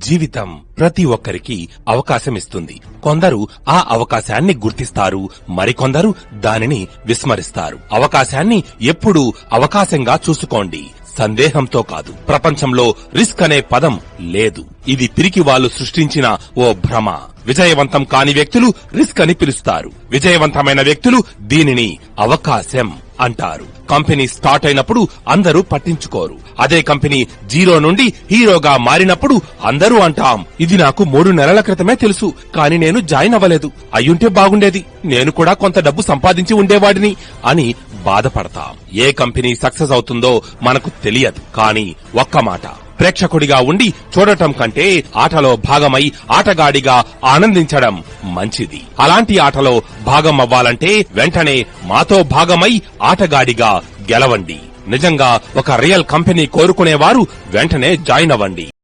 జీవితం ప్రతి ఒక్కరికి అవకాశమిస్తుంది. కొందరు ఆ అవకాశాన్ని గుర్తిస్తారు, మరికొందరు దానిని విస్మరిస్తారు. అవకాశాన్ని ఎప్పుడూ అవకాశంగా చూసుకోండి, సందేహంతో కాదు. ప్రపంచంలో రిస్క్ అనే పదం లేదు. ఇది పిరికి వాళ్ళు సృష్టించిన ఓ భ్రమ. విజయవంతం కాని వ్యక్తులు రిస్క్ అని పిలుస్తారు. విజయవంతమైన వ్యక్తులు దీనిని అవకాశం అంటారు. కంపెనీ స్టార్ట్ అయినప్పుడు అందరూ పట్టించుకోరు. అదే కంపెనీ జీరో నుండి హీరోగా మారినప్పుడు అందరూ అంటాం, ఇది నాకు 3 నెలల క్రితమే తెలుసు, కానీ నేను జాయిన్ అవ్వలేదు. అయ్యుంటే బాగుండేది, నేను కూడా కొంత డబ్బు సంపాదించి ఉండేవాడిని అని బాధపడతాం. ఏ కంపెనీ సక్సెస్ అవుతుందో మనకు తెలియదు, కానీ ఒక్క మాట, ప్రేక్షకుడిగా ఉండి చూడటం కంటే ఆటలో భాగమై ఆటగాడిగా ఆనందించడం మంచిది. అలాంటి ఆటలో భాగం అవ్వాలంటే వెంటనే మాతో భాగమై ఆటగాడిగా గెలవండి. నిజంగా ఒక రియల్ కంపెనీ కోరుకునేవారు వెంటనే జాయిన్ అవ్వండి.